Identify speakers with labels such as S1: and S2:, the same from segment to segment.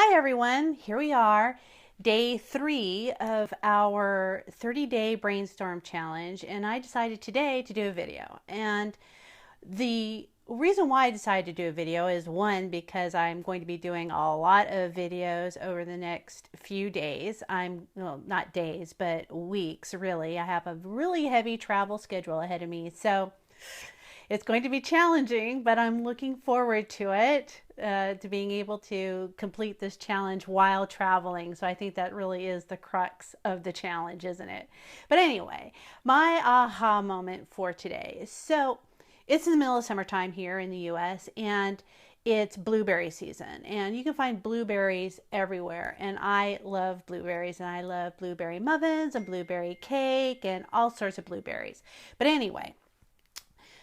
S1: Hi everyone, here we are, day 3 of our 30-day brainstorm challenge, and I decided today to do a video. And the reason why I decided to do a video is one, because I'm going to be doing a lot of videos over the next few days. Well, not days, but weeks really. I have a really heavy travel schedule ahead of me, so it's going to be challenging, but I'm looking forward to it, to being able to complete this challenge while traveling. So I think that really is the crux of the challenge, isn't it? But anyway, my aha moment for today. So it's in the middle of summertime here in the US, and it's blueberry season, and you can find blueberries everywhere. And I love blueberries, and I love blueberry muffins and blueberry cake and all sorts of blueberries. But anyway,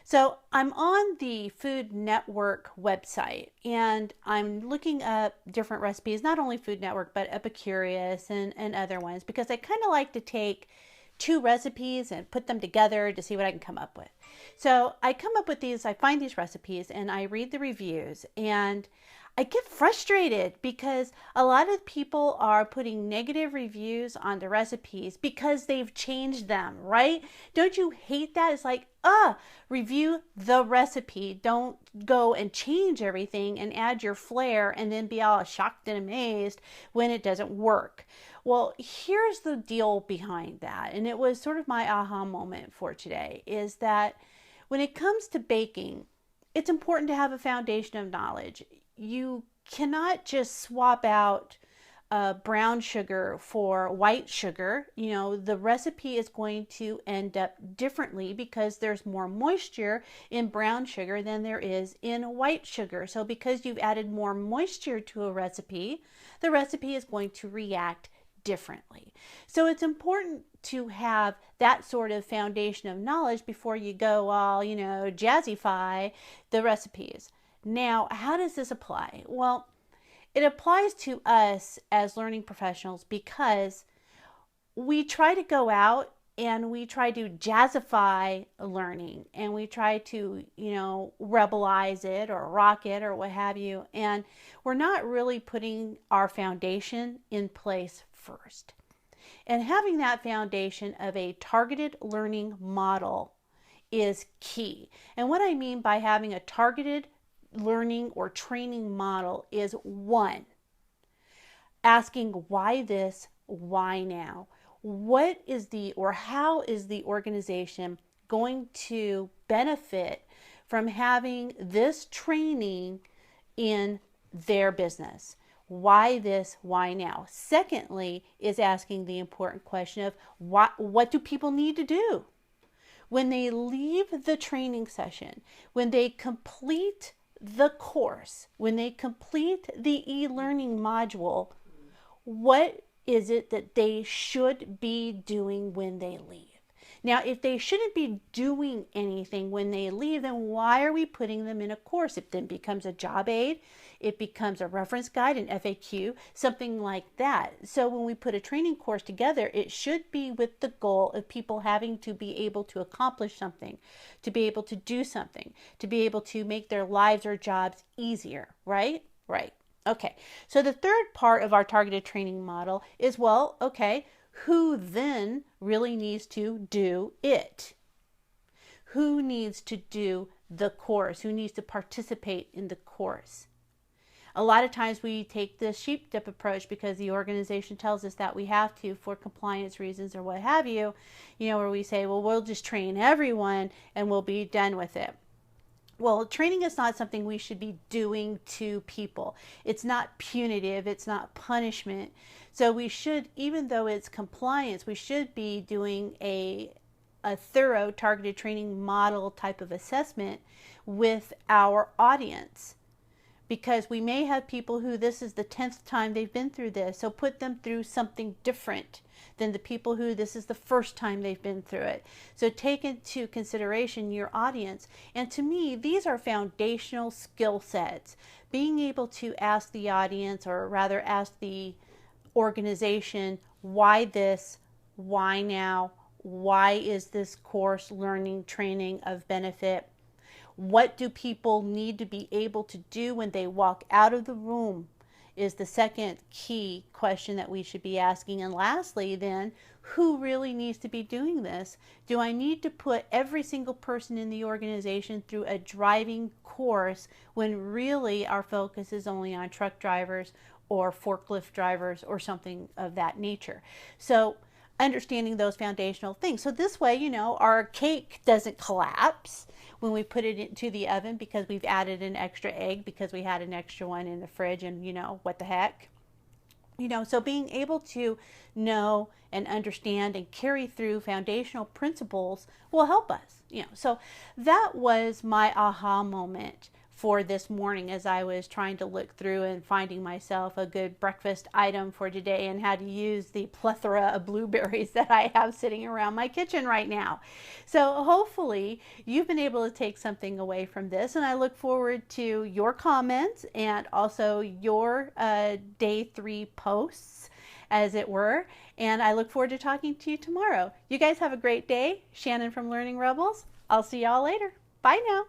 S1: so I'm on the Food Network website, and I'm looking up different recipes, not only Food Network, but Epicurious and other ones, because I kind of like to take two recipes and put them together to see what I can come up with. So I come up with these, I find these recipes, and I read the reviews, and I get frustrated because a lot of people are putting negative reviews on the recipes because they've changed them, right? Don't you hate that? It's like, review the recipe. Don't go and change everything and add your flair and then be all shocked and amazed when it doesn't work. Well, here's the deal behind that, and it was sort of my aha moment for today, is that when it comes to baking, it's important to have a foundation of knowledge. You cannot just swap out brown sugar for white sugar. You know, the recipe is going to end up differently because there's more moisture in brown sugar than there is in white sugar. So because you've added more moisture to a recipe, the recipe is going to react differently. So it's important to have that sort of foundation of knowledge before you go all, jazzify the recipes. Now, how does this apply? Well, it applies to us as learning professionals because we try to go out and we try to jazzify learning, and we try to, rebelize it or rock it or what have you. And we're not really putting our foundation in place first. And having that foundation of a targeted learning model is key. And what I mean by having a targeted learning or training model is one, asking why this, why now? What is or how is the organization going to benefit from having this training in their business? Why this, why now? Secondly, is asking the important question of what do people need to do when they leave the training session, when they complete the course, when they complete the e-learning module. What is it that they should be doing when they leave? Now, if they shouldn't be doing anything when they leave, then why are we putting them in a course? It then becomes a job aid, it becomes a reference guide, an FAQ, something like that. So when we put a training course together, it should be with the goal of people having to be able to accomplish something, to be able to do something, to be able to make their lives or jobs easier, right? Right. Okay, so the third part of our targeted training model is, well, okay, who then really needs to do it? Who needs to do the course? Who needs to participate in the course? A lot of times we take the sheep dip approach because the organization tells us that we have to for compliance reasons or what have you, where we say, well, we'll just train everyone and we'll be done with it. Well, training is not something we should be doing to people. It's not punitive. It's not punishment. So we should, even though it's compliance, we should be doing a thorough targeted training model type of assessment with our audience. Because we may have people who this is the 10th time they've been through this. So put them through something different than the people who this is the first time they've been through it. So take into consideration your audience. And to me, these are foundational skill sets. Being able to ask the audience, or rather ask the organization, why this, why now, why is this course, learning, training of benefit? What do people need to be able to do when they walk out of the room is the second key question that we should be asking. And lastly, then, who really needs to be doing this? Do I need to put every single person in the organization through a driving course when really our focus is only on truck drivers or forklift drivers or something of that nature? So understanding those foundational things. So this way, you know, our cake doesn't collapse when we put it into the oven because we've added an extra egg because we had an extra one in the fridge, and you know, what the heck. You know, so being able to know and understand and carry through foundational principles will help us. You know, so that was my aha moment for this morning as I was trying to look through and finding myself a good breakfast item for today and how to use the plethora of blueberries that I have sitting around my kitchen right now. So hopefully you've been able to take something away from this, and I look forward to your comments and also your day 3 posts, as it were, and I look forward to talking to you tomorrow. You guys have a great day. Shannon from Learning Rebels. I'll see y'all later. Bye now.